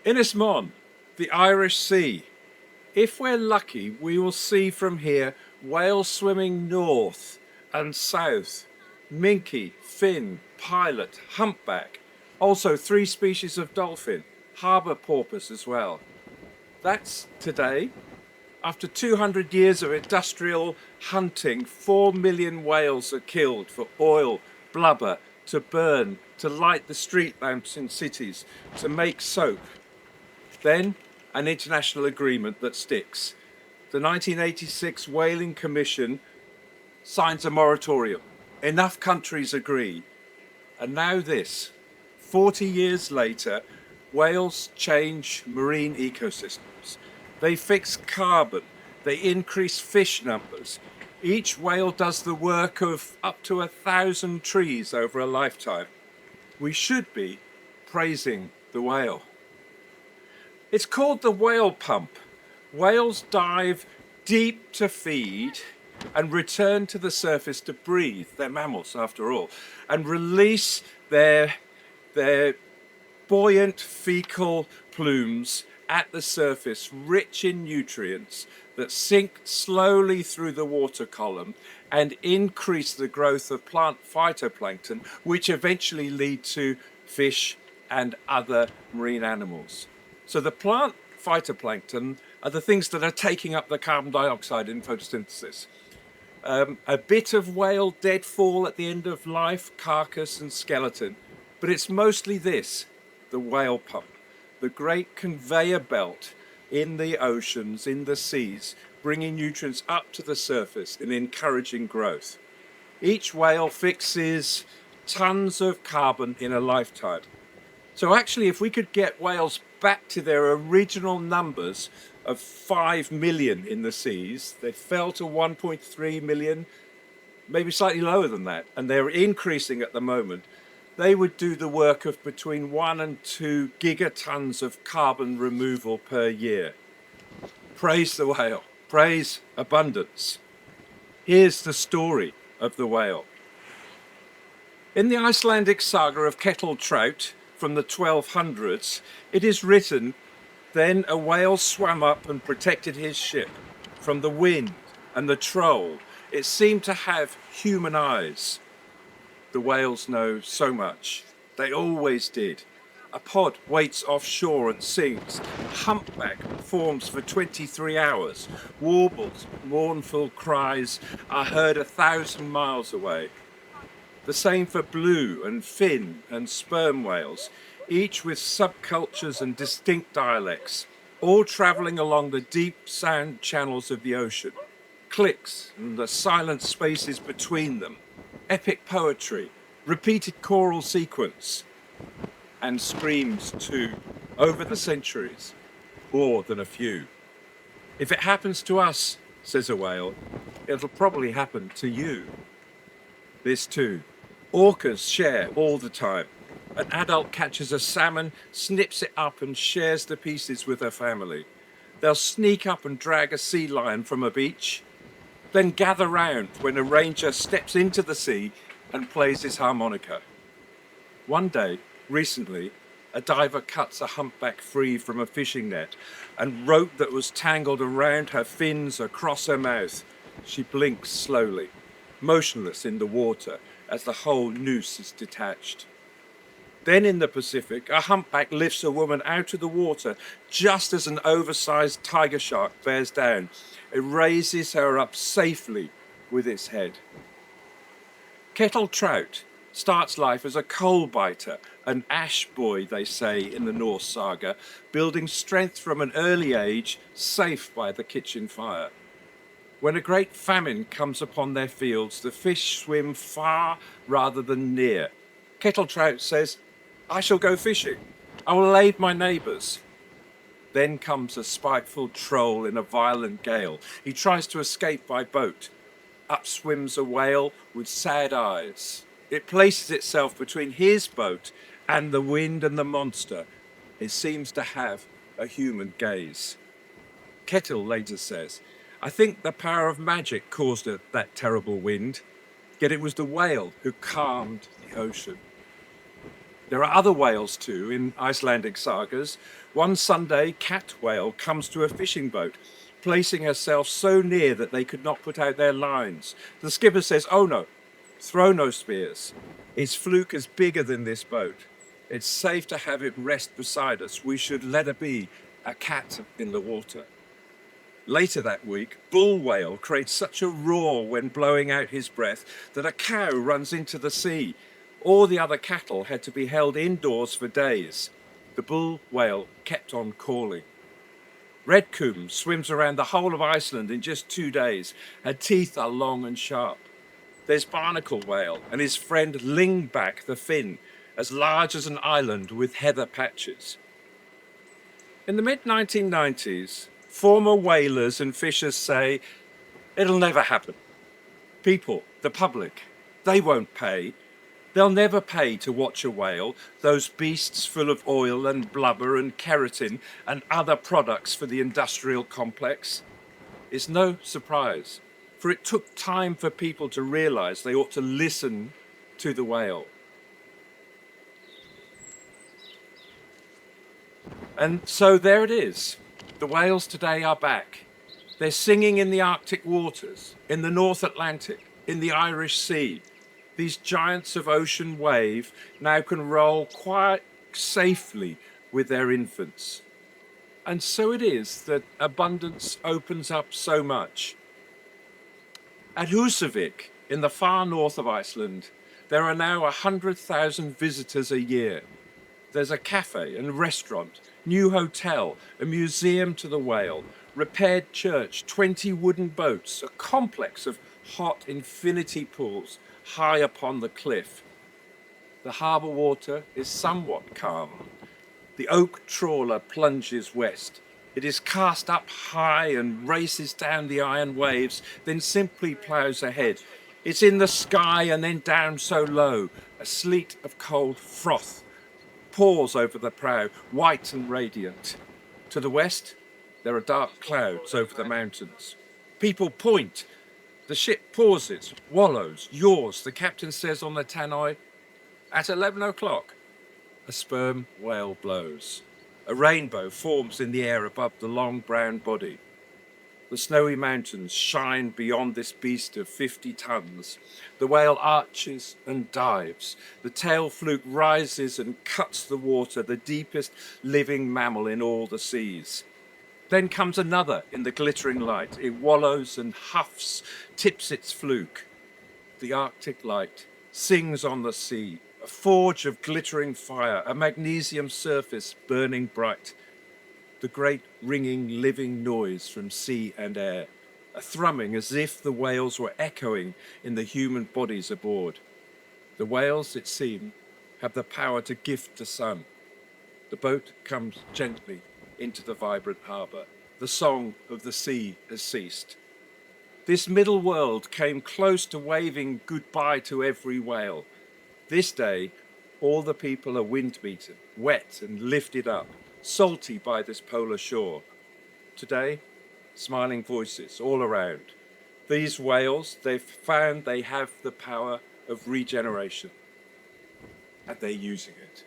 Inismon, the Irish Sea. If we're lucky, we will see from here whales swimming north and south, minke, fin, pilot, humpback, also 3 species of dolphin, harbour porpoise as well. That's today. After 200 years of industrial hunting, 4 million whales are killed for oil, blubber, to burn, to light the street lamps in cities, to make soap. Then, an international agreement that sticks. The 1986 Whaling Commission signs a moratorium. Enough countries agree. And now this. 40 years later, whales change marine ecosystems. They fix carbon. They increase fish numbers. Each whale does the work of up to 1,000 trees over a lifetime. We should be praising the whale. It's called the whale pump. Whales dive deep to feed and return to the surface to breathe. They're mammals after all, and release their buoyant faecal plumes at the surface, rich in nutrients that sink slowly through the water column and increase the growth of plant phytoplankton, which eventually lead to fish and other marine animals. So the plant phytoplankton are the things that are taking up the carbon dioxide in photosynthesis. A bit of whale deadfall at the end of life, carcass and skeleton, but it's mostly this, the whale pump, the great conveyor belt in the oceans, in the seas, bringing nutrients up to the surface and encouraging growth. Each whale fixes tons of carbon in a lifetime. So actually, if we could get whales back to their original numbers of 5 million in the seas, they fell to 1.3 million, maybe slightly lower than that, and they're increasing at the moment, they would do the work of between 1 and 2 gigatons of carbon removal per year. Praise the whale, praise abundance. Here's the story of the whale. In the Icelandic saga of kettle trout from the 1200s, it is written, then a whale swam up and protected his ship from the wind and the troll. It seemed to have human eyes. The whales know so much. They always did. A pod waits offshore and sings. Humpback performs for 23 hours. Warbles, mournful cries are heard 1,000 miles away. The same for blue and fin and sperm whales, each with subcultures and distinct dialects, all travelling along the deep sound channels of the ocean. Clicks and the silent spaces between them. Epic poetry, repeated choral sequence, and screams too, over the centuries, more than a few. If it happens to us, says a whale, it'll probably happen to you. This too. Orcas share all the time. An adult catches a salmon, snips it up and shares the pieces with her family. They'll sneak up and drag a sea lion from a beach, then gather round when a ranger steps into the sea and plays his harmonica. One day, recently, a diver cuts a humpback free from a fishing net and rope that was tangled around her fins across her mouth. She blinks slowly, motionless in the water as the whole noose is detached. Then in the Pacific, a humpback lifts a woman out of the water just as an oversized tiger shark bears down. It raises her up safely with its head. Kettle trout starts life as a coal biter, an ash boy, they say in the Norse saga, building strength from an early age, safe by the kitchen fire. When a great famine comes upon their fields, the fish swim far rather than near. Kettle trout says, I shall go fishing. I will aid my neighbours. Then comes a spiteful troll in a violent gale. He tries to escape by boat. Up swims a whale with sad eyes. It places itself between his boat and the wind and the monster. It seems to have a human gaze. Kettle later says, I think the power of magic caused that terrible wind, yet it was the whale who calmed the ocean. There are other whales too in Icelandic sagas. One Sunday, cat whale comes to a fishing boat, placing herself so near that they could not put out their lines. The skipper says, "Oh no, throw no spears. Its fluke is bigger than this boat. It's safe to have it rest beside us. We should let her be a cat in the water." Later that week, bull whale creates such a roar when blowing out his breath that a cow runs into the sea. All the other cattle had to be held indoors for days. The bull whale kept on calling. Red coombe swims around the whole of Iceland in just 2 days. Her teeth are long and sharp. There's barnacle whale and his friend lingback the fin, as large as an island with heather patches. In the mid-1990s, former whalers and fishers say, "It'll never happen. People, the public, they won't pay. They'll never pay to watch a whale, those beasts full of oil and blubber and keratin and other products for the industrial complex." It's no surprise, for it took time for people to realise they ought to listen to the whale. And so there it is. The whales today are back. They're singing in the Arctic waters, in the North Atlantic, in the Irish Sea. These giants of ocean wave now can roll quite safely with their infants. And so it is that abundance opens up so much. At Húsavík, in the far north of Iceland, there are now 100,000 visitors a year. There's a cafe and restaurant, new hotel, a museum to the whale, repaired church, 20 wooden boats, a complex of hot infinity pools high upon the cliff. The harbour water is somewhat calm. The oak trawler plunges west. It is cast up high and races down the iron waves, then simply ploughs ahead. It's in the sky and then down so low. A sleet of cold froth pours over the prow, white and radiant. To the west, there are dark clouds over the mountains. People point. The ship pauses, wallows, yaws. The captain says on the tannoy, "At 11 o'clock, a sperm whale blows. A rainbow forms in the air above the long brown body. The snowy mountains shine beyond this beast of 50 tons. The whale arches and dives. The tail fluke rises and cuts the water, the deepest living mammal in all the seas. Then comes another in the glittering light. It wallows and huffs, tips its fluke. The Arctic light sings on the sea, a forge of glittering fire, a magnesium surface burning bright. The great ringing living noise from sea and air, a thrumming as if the whales were echoing in the human bodies aboard. The whales, it seemed, have the power to gift the sun. The boat comes gently into the vibrant harbour. The song of the sea has ceased. This middle world came close to waving goodbye to every whale. This day, all the people are wind-beaten, wet and lifted up, salty by this polar shore. Today, smiling voices all around. These whales, they've found they have the power of regeneration, and they're using it.